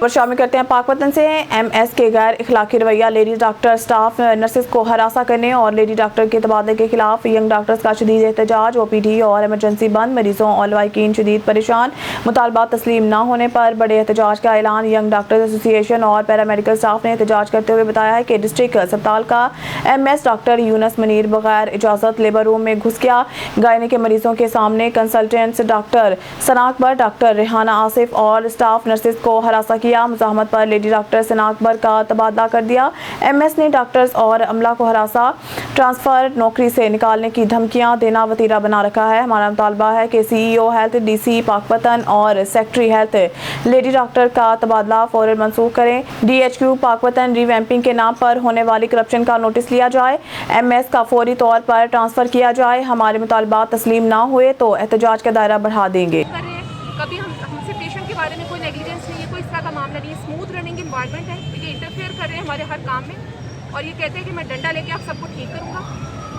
खबर शामिल करते हैं पाकपतन से। एमएस के गैर इखलाकी रवैया लेडी डॉक्टर स्टाफ नर्सेज को हरासा करने और लेडी डॉक्टर के तबादले के खिलाफ यंग डॉक्टर्स का शदीद एहतजाज। ओपीडी और एमरजेंसी बंद, मरीजों और लवाकिन शदीद परेशान। मुतालबात तस्लीम न होने पर बड़े एहतजाज का ऐलान। यंग डॉक्टर्स एसोसिएशन और पैरामेडिकल स्टाफ ने एहतजाज करते हुए बताया है कि डिस्ट्रिक्ट अस्पताल का एमएस डॉक्टर यूनस मुनीर बगैर इजाज़त लेबर रूम में घुस गया। गायने के मरीजों के सामने कंसल्टेंट्स डॉक्टर सना अकबर, डॉक्टर रेहाना आसिफ और स्टाफ नर्सेज को हरासा किया। मुजाहमत पर लेडी डॉक्टर सना अकबर का तबादला कर दिया। एमएस ने डॉक्टर्स और अमला को हरासा, ट्रांसफर, नौकरी से निकालने की धमकियां देना वतीरा बना रखा है। हमारा मुतालबा है कि सीईओ हेल्थ, डीसी पाकपतन और सेक्रेटरी हेल्थ लेडी डॉक्टर का तबादला फौरन मंसूख करें। डीएचक्यू पाकपतन रिवैम्पिंग के नाम पर होने वाली करप्शन का नोटिस लिया जाए। एमएस का फौरी तौर पर ट्रांसफर किया जाए। हमारे मुतालबात तस्लीम ना हुए तो एहतजाज का दायरा बढ़ा देंगे। कभी हमसे पेशेंट के बारे में कोई नेग्लिजेंस नहीं है, कोई इस तरह का मामला नहीं है। स्मूथ रनिंग एनवायरनमेंट है, ये इंटरफेयर कर रहे हैं हमारे हर काम में और ये कहते हैं कि मैं डंडा लेके आप सबको ठीक करूँगा।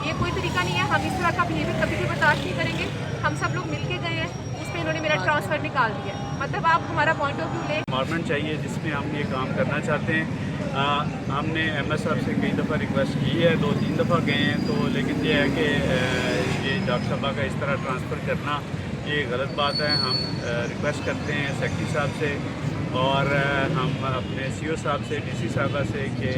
ये कोई तरीका नहीं है। हम इस तरह का बिहेवियर कभी भी बर्दाश्त नहीं करेंगे। हम सब लोग मिल के गए हैं, उसमें इन्होंने मेरा ट्रांसफ़र निकाल दिया। मतलब आप हमारा पॉइंट ऑफ व्यू ले। एनवायरनमेंट चाहिए जिसमें हम ये काम करना चाहते हैं। हमने एमएस साहब से कई दफ़ा रिक्वेस्ट की है, 2-3 दफ़ा गए हैं, तो लेकिन ये है कि ये डॉक्टर साहबा का इस तरह ट्रांसफ़र करना ये गलत बात है। हम रिक्वेस्ट करते हैं सेक्रेटरी साहब से और हम अपने सीओ साहब से, डीसी साहबा से कि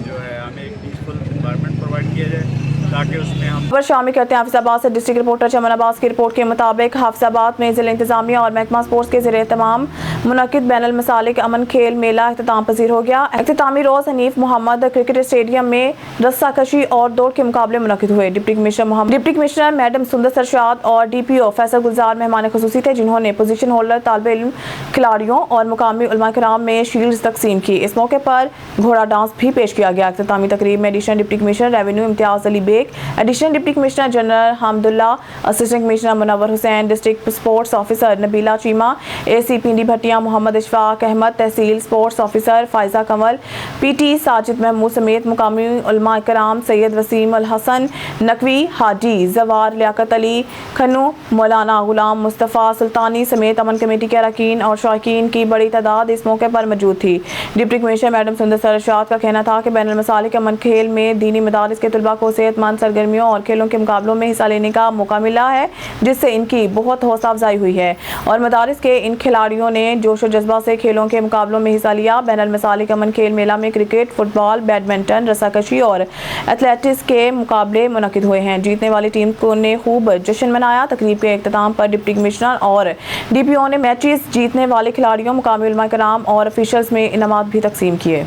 जो है हमें एक पीसफुल एनवायरनमेंट प्रोवाइड किया जाए ताकि उसमें हम खबर शामिल करते हैं हाफिजाबाद से। डिस्ट्रिक्ट रिपोर्टर चमन अब्बास की रिपोर्ट के मुताबिक हाफिजाबाद में जिला इंतजामिया और महकमा स्पोर्ट्स के ज़रिए तमाम मुनक़िद बैनुल मसालिक अमन खेल मेला इख्तिताम पजीर हो गया। इख्तितामी रोज़ हनीफ मोहम्मद क्रिकेट स्टेडियम में रस्साकशी और दौड़ के मुकाबले मुनक़िद हुए। डिप्टी कमिश्नर मैडम सुंदर सरशाद और डीपीओ फैसल गुलजार मेहमान खुसूसी थे, जिन्होंने पोजीशन होल्डर, तालिब इल्म, खिलाड़ियों और मुकामी उलमा किराम में शील्ड्स तकसीम की। इस मौके पर घोड़ा डांस भी पेश किया गया। इख्तितामी तकरीब में additional deputy commissioner revenue Imtiaz Ali Baig, additional deputy commissioner general Hamdullah, assistant commissioner Munawwar Hussain, district sports officer Nabila Cheema, AC Pindi Bhattian Muhammad Ishfaq Ahmad, तहसील sports officer Faiza Kanwal, PT Sajid Mahmood समेत मुकामी उलमा कराम सैयद वसीम अल हसन नकवी, हाजी जवार, लियाकत अली खन्नू, मौलाना गुलाम मुस्तफ़ा सुल्तानी समेत अमन कमेटी के अरकान और शौकीन की बड़ी तादाद इस मौके पर मौजूद थी। डिप्टी कमिश्नर मैडम सुंदर सरशाद का कहना था कि बैनुल मसालिक अमन खेल में दीनी मदारिस के तलबा को सेहतमंद सरगर्मियों और खेलों के मुकाबलों में हिस्सा लेने का मौका मिला है, जिससे इनकी बहुत हौसला अफजाई हुई है और मदारिस के इन खिलाड़ियों ने जोश और जज्बा से खेलों के मुकाबलों में हिस्सा लिया। बैनुल मसालिक अमन खेल मेला में क्रिकेट, फुटबॉल, बैडमिंटन, रस्साकशी और एथलेटिक्स के मुकाबले मुनक़िद हुए हैं। जीतने वाली टीम को ने खूब जश्न मनाया। तकरीब के इख्तिताम पर डिप्टी कमिश्नर और डीपीओ ने मैचेस जीतने वाले खिलाड़ियों, मुकामी उलमा कराम और ऑफिशियल्स में इनामात भी तकसीम किए।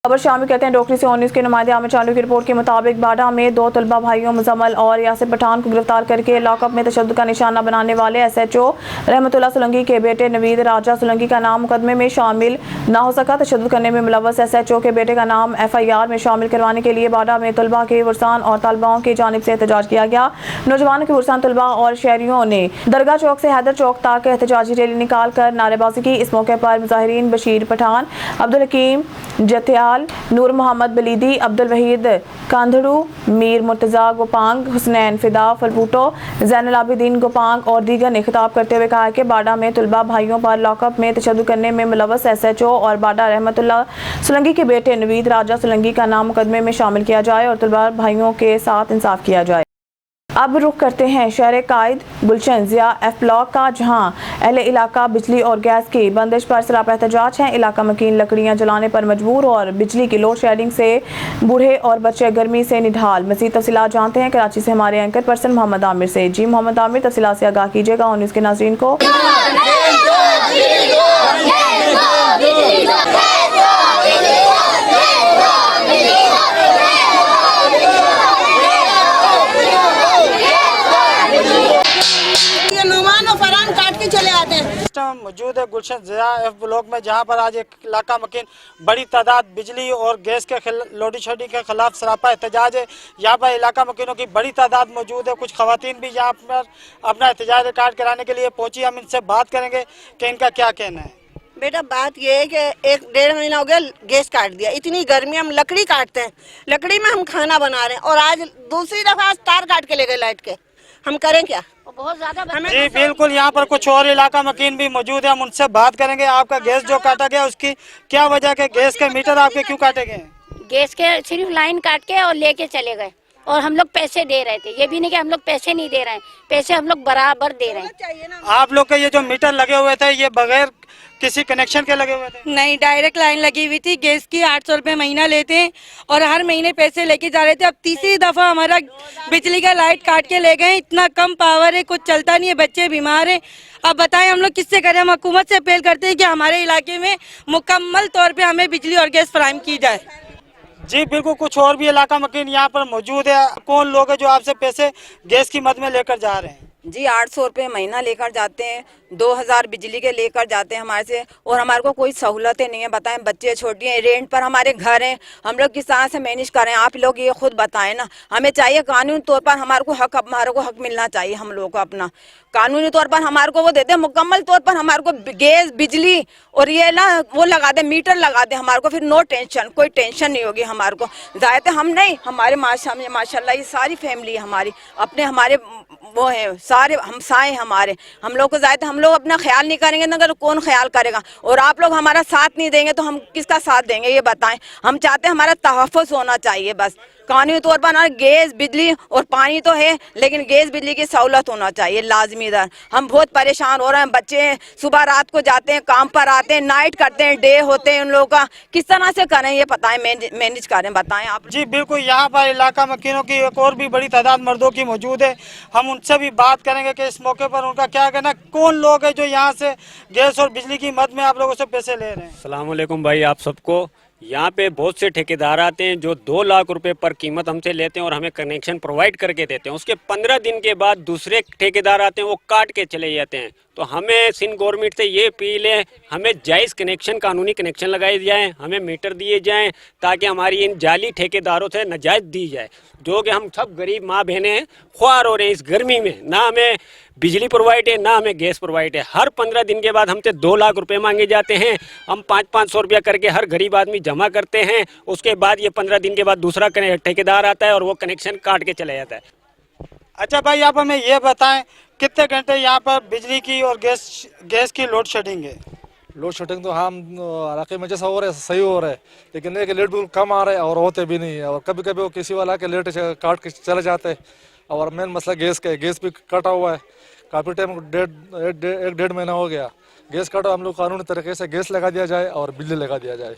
खबर शामिल करते हैं डोकरी से। न्यूज़ के नुमाइंदे आमिर चालू की रिपोर्ट के मुताबिक बाडा में 2 तलबा भाइयों मुजम्मल और यासिर पठान को गिरफ्तार करके लॉकअप में तशद्दुद का निशाना बनाने वाले एसएचओ रहमतुल्लाह सोलंकी के बेटे नवीद राजा सोलंकी का नाम मुकदमे में शामिल न हो सका। तशद्दुद करने में मुलव्वस एसएचओ के बेटे का नाम एफआईआर में शामिल करवाने के लिए बाडा में तलबा के वर्सान और तलबाओं की जानिब से एहतजाज किया गया। नौजवानों के वर्सान, तलबा और शहरियों ने दरगाह चौक से हैदर चौक तक एहतजाजी रैली निकाल कर नारेबाजी की। इस मौके पर मुजाहिरीन बशीर पठान, अब्दुल हकीम जतियाल, नूर मोहम्मद बलीदी, अब्दुल वहीद कांधड़ू, मीर मुर्तज़ा गोपांग, हुसनैन फिदा फलबूटो, ज़ैनुल आबिदीन गोपांग और दीगर ने खिताब करते हुए कहा कि बाडा में तलबा भाइयों पर लॉकअप में तशद्दुद करने में मुलव्वस एसएचओ और बाडा रहमतुल्लाह सोलंकी के बेटे नवीद राजा सोलंकी का नाम मुकदमे में शामिल किया जाए और तलबा भाइयों के साथ इंसाफ किया जाए। अब रुख करते हैं शहर कायद गुलशन ज़िया एफ ब्लॉक का, जहां अहले इलाका बिजली और गैस की बंदिश पर सरापा एहतजाज है। इलाका मकीन लकड़ियां जलाने पर मजबूर और बिजली की लोड शेडिंग से बूढ़े और बच्चे गर्मी से निढाल। मज़ीद तफसीलात जानते हैं कराची से हमारे एंकर पर्सन मोहम्मद आमिर से। जी मोहम्मद आमिर, तफसीलात से आगाह कीजिएगा और न्यूज़ के नाज़रीन को। मौजूद है गुलशन ज़िया एफ ब्लॉक में, जहां पर आज एक इलाका मकीन बड़ी तादाद बिजली और गैस के लोडी शेडिंग के खिलाफ सरापा एहतजाज है। यहाँ पर इलाका मकीनों की बड़ी तादाद मौजूद है। कुछ खवातीन भी यहाँ पर अपना एहतजाज रिकॉर्ड कराने के लिए पहुंची। हम इनसे बात करेंगे कि इनका क्या कहना है। बेटा बात ये है कि 1-1.5 महीना हो गया गैस काट दिया। इतनी गर्मी, हम लकड़ी काटते हैं, लकड़ी में हम खाना बना रहे हैं और आज दूसरी दफा तार काट के ले गए लाइट के। हम करें क्या? बहुत ज्यादा बच्चे जी बिल्कुल, यहाँ पर कुछ और इलाका मकीन भी मौजूद है, हम उनसे बात करेंगे। आपका गैस जो काटा गया उसकी क्या वजह है? गैस के मीटर आपके क्यों काटे गए? गैस के सिर्फ लाइन काट के और लेके चले गए, और हम लोग पैसे दे रहे थे। ये भी नहीं कि हम लोग पैसे नहीं दे रहे हैं, पैसे हम लोग बराबर दे रहे हैं। आप लोग के ये जो मीटर लगे हुए थे ये बगैर किसी कनेक्शन के लगे हुए थे? नहीं, डायरेक्ट लाइन लगी हुई थी। गैस की 800 रुपये महीना लेते हैं और हर महीने पैसे लेके जा रहे थे। अब तीसरी दफा हमारा बिजली का लाइट काट के ले गए। इतना कम पावर है, कुछ चलता नहीं है, बच्चे बीमार हैं। अब बताएं हम लोग किससे करें? हम हुकूमत से अपील करते हैं कि हमारे इलाके में मुकम्मल तौर पे हमें बिजली और गैस फराहम की जाए। जी बिल्कुल, कुछ और भी इलाका मकीन यहाँ पर मौजूद है। कौन लोग हैं जो आपसे पैसे गैस की मद में लेकर जा रहे हैं? जी 800 रुपये महीना लेकर जाते हैं, 2000 बिजली के लेकर जाते हैं हमारे से, और हमारे को कोई सहूलतें नहीं है। बताएं, बच्चे छोटी हैं, रेंट पर हमारे घर हैं, हम लोग किस तरह से मैनेज करें? आप लोग ये खुद बताएं ना। हमें चाहिए कानूनी तौर पर हमारे को हक मिलना चाहिए। हम लोग को अपना कानूनी तौर पर हमारे को वो देते हैं, मुकम्मल तौर पर हमारे को गैस बिजली और ये ना वो लगा दे, मीटर लगा दे हमारे को, फिर नो टेंशन, कोई टेंशन नहीं होगी हमारे को। जायते हम नहीं, हमारे माशाल्लाह ये सारी फैमिली है हमारी, अपने हमारे वो है, सारे हमसाए हमारे। हम लोग को जायते हम लोग अपना ख्याल नहीं करेंगे ना, अगर कौन ख्याल करेगा? और आप लोग हमारा साथ नहीं देंगे तो हम किसका साथ देंगे? ये बताएं। हम चाहते हैं हमारा तहफ़्फ़ुज़ होना चाहिए बस, कानूनी तौर पर। गैस बिजली और पानी तो है, लेकिन गैस बिजली की सहूलत होना चाहिए लाजमी दर। हम बहुत परेशान हो रहे हैं, बच्चे सुबह रात को जाते हैं, काम पर आते हैं, नाइट करते हैं, डे होते हैं उन लोगों का। किस तरह से करें ये बताएं, मैनेज करें, बताएं आप। जी बिल्कुल, यहाँ पर इलाका मकीनों की एक और भी बड़ी तादाद मर्दों की मौजूद है, हम उनसे भी बात करेंगे कि इस मौके पर उनका क्या कहना। कौन लोग हैं जो यहाँ से गैस और बिजली की मद में आप लोगों से पैसे ले रहे हैं? अस्सलाम वालेकुम भाई, आप सबको। यहाँ पे बहुत से ठेकेदार आते हैं जो 2 लाख रुपए पर कीमत हमसे लेते हैं और हमें कनेक्शन प्रोवाइड करके देते हैं। उसके 15 दिन के बाद दूसरे ठेकेदार आते हैं, वो काट के चले जाते हैं। तो हमें सिंध गवर्नमेंट से ये अपील है, हमें जायज़ कनेक्शन, कानूनी कनेक्शन लगाए जाएँ, हमें मीटर दिए जाएँ, ताकि हमारी इन जाली ठेकेदारों से नजायज़ दी जाए। जो कि हम सब गरीब माँ बहनें ख्वार हो रहे हैं इस गर्मी में, ना हमें बिजली प्रोवाइड है ना हमें गैस प्रोवाइड है। हर 15 दिन के बाद हमसे 2 लाख रुपए मांगे जाते हैं। हम 500-500 रुपया करके हर गरीब आदमी जमा करते हैं। उसके बाद ये 15 दिन के बाद दूसरा ठेकेदार आता है और वो कनेक्शन काट के चला जाता है। अच्छा भाई, आप हमें ये बताएं कितने घंटे यहाँ पर बिजली की और गैस की लोड शेडिंग है? लोड शेडिंग तो हम इलाके में जैसा हो रहा है सही हो रहा है, लेकिन एक लेट बिल्कुल कम आ रहा है और होते भी नहीं है। और कभी कभी वो किसी वाला के लेट काट के चले जाते हैं। और मेन मसला गैस का है, गैस भी कटा हुआ है काफ़ी टाइम, 1.5 महीना हो गया गैस काटा। हम लोग कानूनी तरीके से गैस लगा दिया जाए और बिजली लगा दिया जाए।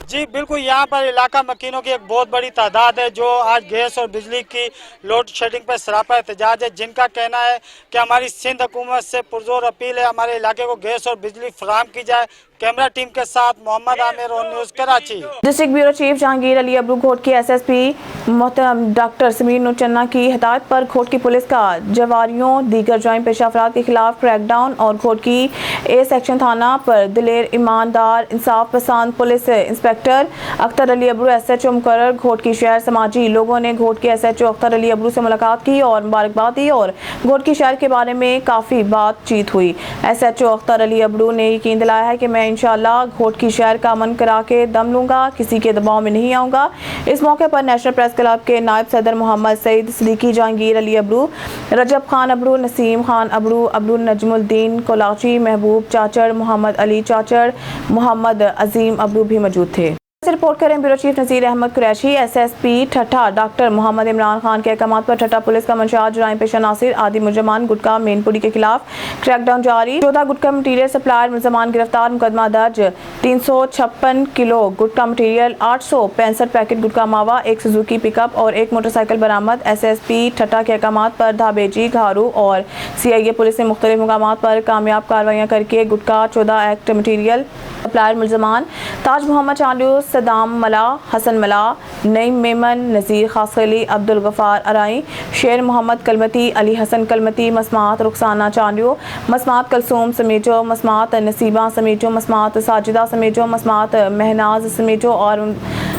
जी बिल्कुल, यहाँ पर इलाका मकीनों की एक बहुत बड़ी तादाद है जो आज गैस और बिजली की लोड शेडिंग पर सरापा एहतजाज है, जिनका कहना है कि हमारी सिंध हुकूमत से पुरजोर अपील है हमारे इलाके को गैस और बिजली फराहम की जाए। कैमरा टीम के साथ मोहम्मद आमिर और news Karachi. District bureau chief Jahangir Ali Abro Ghot के SSP मोहतरम डॉक्टर समीर नूर चन्ना की हिदायत पर घोट की पुलिस का जवारियों दीगर जुर्म पेशा अफराद के खिलाफ क्रैकडाउन और घोट की A सेक्शन थाना पर दिलेर, ईमानदार, इंसाफ पसंद police inspector Akhtar Ali Abro SHO मुकर्रर घोट की शहर समाजी लोगों ने घोट के SHO अख्तर अली अबरू से मुलाकात की और मुबारकबाद दी और घोट की शहर के बारे में काफ़ी बातचीत हुई। SHO अख्तर अली अबरू ने यकीन दिलाया है कि मैं इंशाअल्लाह घोट की शहर का अमन करा के दम लूँगा, किसी के दबाव में नहीं आऊँगा। इस मौके पर नेशनल प्रेस क्लब के नायब सदर मोहम्मद सईद सिद्दीकी, जहांगीर अली अबरू, रजब खान अबरू, नसीम खान अबरू, अब्दुल नजमुद्दीन कोलाची, महबूब चाचड़, मोहम्मद अली चाचड़, मोहम्मद अजीम अबरू भी मौजूद थे। रिपोर्ट करें ब्यूरो चीफ नज़ीर अहमद कुरैशी। SSP ठट्ठा डॉक्टर मोहम्मद इमरान खान के अहकामात पर ठट्ठा पुलिस का मंशात जुराइम पेशा नासिर आदि मुजरमान गुटका मेनपुरी के खिलाफ क्रैकडाउन जारी। 14 गुटका मटीरियल सप्लायर मुलजमान गिरफ्तार, मुकदमा दर्ज। 356 किलो गुटका मटीरियल, 865 पैकेट गुटका मावा, 1 सुजुकी पिकअप और 1 मोटरसाइकिल बरामद। SSP ठट्ठा के अहकामात पर धाबेजी, घारू और CIA पुलिस ने मुख्तलिफ मुकामात पर कामयाब कार्रवाइयाँ करके गुटका 14 एक्ट मटीरियल सप्लायर मुलजमान ताज मोहम्मद चालू, सदाम मला, हसन मला, नईम मेमन, नज़ीर खासखली, अब्दुल गफ़ार अराई, शेर मोहम्मद कलमती, अली हसन कलमती, मसमात रुखसाना चांडियो, मसमात कलसूम समेजो, मसमात नसीबा समेजो, मसमात साजिदा समेजो, मसमात महनाज समेजो और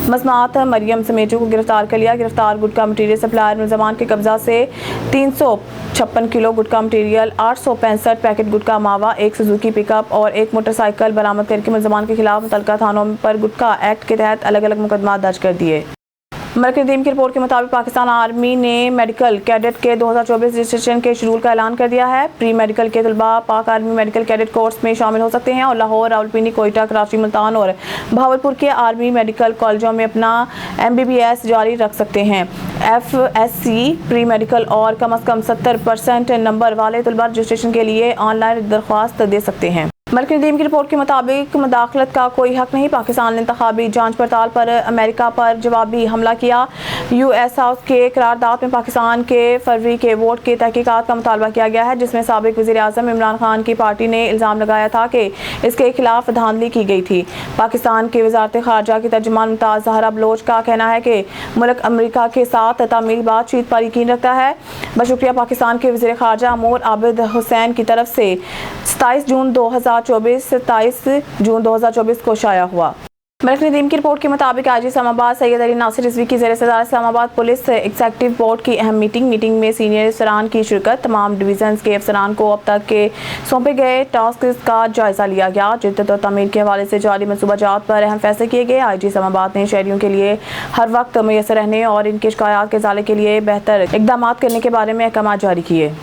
मसमात मरियम समेजो को गिरफ्तार कर लिया। गिरफ्तार गुटका मटीरियल सप्लायर मुलजमान के कब्जा से 356 किलो गुटका मटीरियल, 865 पैकेट गुटका मावा, 1 सुजुकी पिकअप और 1 मोटरसाइकिल बरामद करके मुलजमान के खिलाफ मुतल्लिका थानों पर गुटखा एक्ट के तहत अलग अलग मुकदमा दर्ज कर दिए। मरकज़ी टीम की रिपोर्ट के मुताबिक पाकिस्तान आर्मी ने मेडिकल कैडेट के 2024 रजिस्ट्रेशन के शेड्यूल का ऐलान कर दिया है। प्री मेडिकल के तलबा पाक आर्मी मेडिकल कैडेट कोर्स में शामिल हो सकते हैं और लाहौर, रावलपिंडी, कोयटा, कराची, मुल्तान और भावलपुर के आर्मी मेडिकल कॉलेजों में अपना MBBS जारी रख सकते हैं। FSC प्री मेडिकल और कम से कम 70% नंबर वाले तलबा रजिस्ट्रेशन के लिए ऑनलाइन दरख्वास्त दे सकते हैं। मरकज़ी टीम की रिपोर्ट के मुताबिक मुदाखलत का कोई हक नहीं। पाकिस्तान ने इंतखाबी जांच पड़ताल पर अमेरिका पर जवाबी हमला किया। US हाउस के करारदाद में पाकिस्तान के फरवरी के वोट की तहकीकात का मुतालबा किया गया है, जिसमें साबिक वज़ीर आज़म इमरान खान की पार्टी ने इल्ज़ाम लगाया था कि इसके खिलाफ धांधली की गई थी। पाकिस्तान की वज़ारत ख़ारजा की तर्जुमान मुमताज़ ज़हरा बलोच का कहना है कि मुल्क अमेरिका के साथ तामील बातचीत पर यकीन रखता है। बशुक्रिया पाकिस्तान के वज़ीर ख़ारजा अमूर आबिद हुसैन की तरफ से 27 जून 2024 को शाया हुआ। मरकज़ी टीम की रिपोर्ट के मुताबिक IG इस्लामाबाद सैयद अली नासिर रिजवी की ज़ेर सदारत इस्लामाबाद पुलिस एग्जीक्यूटिव बोर्ड की अहम मीटिंग में सीनियर अफसरान की शिरकत। तमाम डिवीजन के अफसरान को अब तक के सौंपे गए टास्क का जायजा लिया गया। जिद्दत और तमीर के हवाले से जारी मनसूबाजात पर अहम फैसले किए गए। IG इस्लामाबाद ने शहरियों के लिए हर वक्त मुयसर रहने और इनकी शिकायत के इज़ाले के लिए बेहतर इक़दाम करने के बारे में अहकाम जारी किए।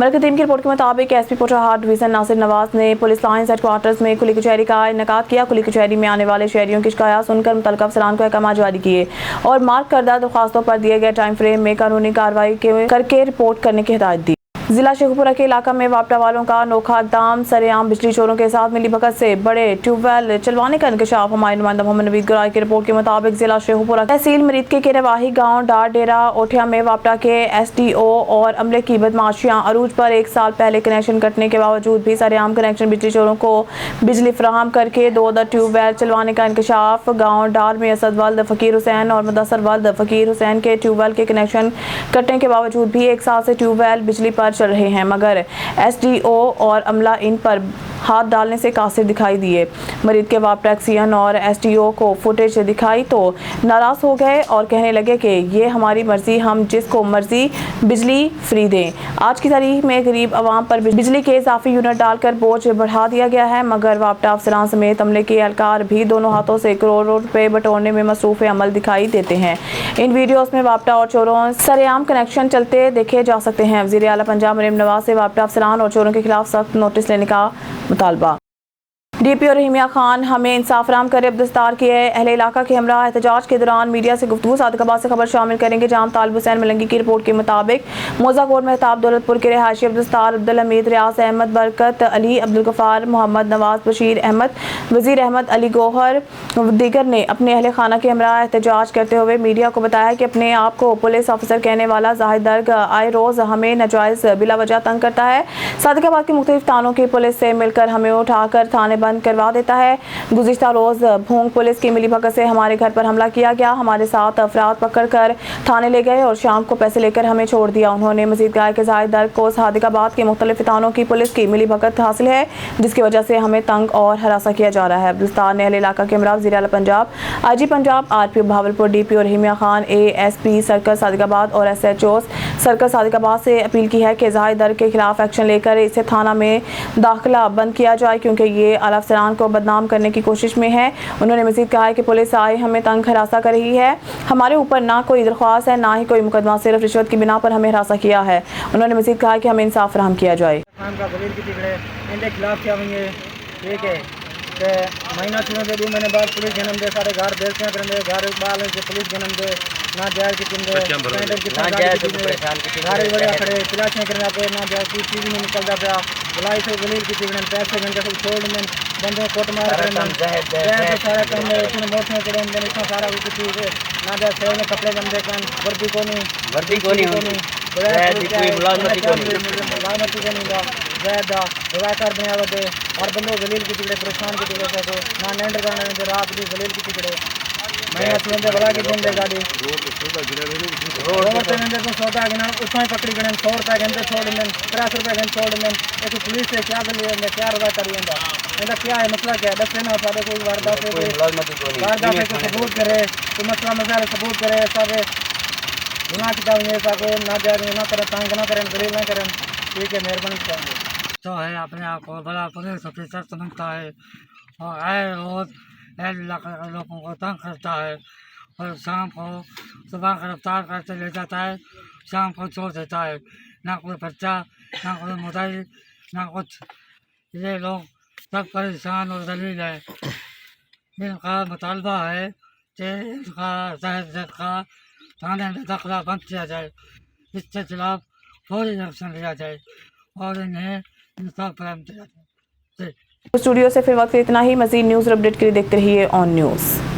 मरकज़ी टीम की रिपोर्ट के मुताबिक SP पोटाहाट डिवीज़न नासिर नवाज ने पुलिस लाइन्स हेडक्वार्टर्स में खुली कचहरी का इनेकाद किया। खुली कचहरी में आने वाले शहरियों की शिकायत सुनकर मुतल्लिक़ अफसरान को अहकाम जारी किए और मार्क करदा दरख्वास्तों पर दिए गए टाइम फ्रेम में कानूनी कार्रवाई करके रिपोर्ट करने की हिदायत दी। जिला शेखुपुरा के इलाका में वापटा वालों का अनोखा इक़दाम। सरेआम बिजली चोरों के साथ मिली भगत से बड़े ट्यूबवेल चलवाने का इंकशाफ। हमारे नुमाइंदा मोहम्मद नवीद गुराई की रिपोर्ट के मुताबिक जिला शेखुपुरा तहसील मरीद के रवाही गाँव डार डेरा ओठिया में वापटा के SDO और अमले की बदमाशियाँ अरूज पर 1 साल पहले कनेक्शन कटने के बावजूद भी सरेआम कनेक्शन बिजली चोरों को बिजली फराहम करके 2 ट्यूबवेल चलवाने का इंकशाफ। गाँव डार में असद वल्द फ़कीर हुसैन और मुदस्सर वल्द फ़कीर हुसैन के ट्यूबवेल के कनेक्शन कटने के बावजूद भी 1 साल से ट्यूबवेल बिजली पर चल रहे हैं, मगर SDO और अमला इन पर हाथ डालने से कासिर दिखाई दिए। मरीद के वापटा एक्सियन और SDO को फुटेज दिखाई तो नाराज़ हो गए और कहने लगे कि ये हमारी मर्जी, हम जिसको मर्जी बिजली फ्री दें। आज की तारीख में गरीब आवाम पर बिजली के इजाफी यूनिट डालकर बोझ बढ़ा दिया गया है, मगर वापटा अफसरान समेत अमले के एहलकार भी दोनों हाथों से करोड़ों रुपए बटोरने में मसरूफ़ अमल दिखाई देते हैं। इन वीडियोस में वापटा और चोरों सरेआम कनेक्शन चलते देखे जा सकते हैं। वज़ीर आला पंजाब मरीम नवाज से वापटा अफसरान और चोरों के खिलाफ सख्त नोटिस लेने का मुतालबा। DPO रहीमिया खान हमें इंसाफ फराहम करे। अब्दुस्तार के अहले इलाका के हमरा एहतजाज के दौरान मीडिया से गुफ्तगू। सादिकाबाद से खबर शामिल करेंगे। जाम तालिब हुसैन मलंगी की रिपोर्ट के मुताबिक मोज़ाकोट मेहताब दौलतपुर के रहायशी अब्दुस्तार, अब्दुल हमीद, रियाज अहमद, बरकत अली, अब्दुल गफ़ार, मोहम्मद नवाज, बशीर अहमद, वज़ीर अहमद अली गोहर दीगर ने अपने अहले खाना के हमरा एहतजाज करते हुए मीडिया को बताया कि अपने आप को पुलिस ऑफिसर कहने वाला जाहिद दर्ग आए रोज़ हमें नाजायज़ बिला वजह तंग करता है। सादिकाबाद के मुख्तलिफ थानों की पुलिस से मिलकर हमें उठाकर थाने बंद करवा देता है। गुज़िश्ता रोज़ भोंग पुलिस की मिली भगत से हमारे घर पर हमला किया गया। हमारे साथ अफराद पकड़ कर थाने ले गए और शाम को पैसे लेकर हमें छोड़ दिया। उन्होंने मजीद कहा कि जाहिद दर्ग को सादिकाबाद के मुख्तलिफ थानों की पुलिस की मिली भगत हासिल है, जिसकी वजह से हमें तंग और हरासा किया जा रहा है। अब्दुस्तान ने अहले इलाका के हमरा वज़ीर आला Punjab, IG Punjab, RPO Bahawalpur, DPO Rahimyar Khan, ASP circle Sadiqabad और SHO सर्कल सादिकाबाद से अपील की है कि जाहिद दर्ग के खिलाफ एक्शन लेकर इसे थाना में दाखिला बंद किया जाए, क्योंकि ये आला अफसरान को बदनाम करने की कोशिश में है। उन्होंने मजीद कहा है कि पुलिस आए हमें तंग हरासा कर रही है। हमारे ऊपर ना कोई दरख्वास्त है, ना ही कोई मुकदमा, सिर्फ रिश्वत की बिना पर हमें हरासा किया है। उन्होंने मजीद कहा कि हमें इंसाफ फराहम किया जाए। महीना चुने दे 2 महीने बाद पुलिस जन्म दे सारे घर बेचते करेंगे, घर बाल से पुलिस जन्म दे ना जाए कि तुम घर बड़े खड़े क्लास में करना पे ना जाए की चीज नहीं निकल जाता। बुलाई से गलील की चीज पैसे घंटे सब छोड़ में बंदे कोट मार सारा काम में इतने मोट में करे इतना सारा कुछ चीज ना जाए शहर में कपड़े बंदे कान वर्दी को नहीं मुलाजमती को नहीं रवायकार बनावते और बंदे गलील की टिकड़े परेशान की टिकड़े को ना नेंडर करने में रात भी गलील की टिकड़े महीना चुनते बड़ा की दिन दे गाड़ी रोड पे में तो सौदा गिना उसमें पकड़ी गए 100 रुपए घंटे छोड़ दें, 50 रुपए घंटे छोड़ दें। एक पुलिस से क्या गली है, क्या रवा करिए इनका क्या है मसला, क्या दस ना सारे कोई वारदात है कोई सबूत करे, कोई मसला मसाला सबूत करे, सब गुनाह किताब ये सब ना जाए ना करें, तंग ना करें, गरीब ना करें। ठीक है, मेहरबानी करेंगे। तो है अपने आप को बड़ा पुलिस ऑफिसर समझता है और आए रोज इलाके के लोगों को तंग करता है और शाम को सुबह गिरफ्तार करके ले जाता है, शाम को छोड़ देता है। ना कोई बच्चा, ना कोई मुदई, ना कुछ। ये लोग सब परेशान और दलील है। इनका मुतालबा है कि इनका शहर का थाने में दाखिला बंद किया जाए, इसके खिलाफ फौरी एक्शन लिया जाए और इन्हें इंसाफ प्रदान किया जाए। स्टूडियो से फिर वक्त इतना ही। मजीद न्यूज़ और अपडेट के लिए देखते रहिए ऑन न्यूज़।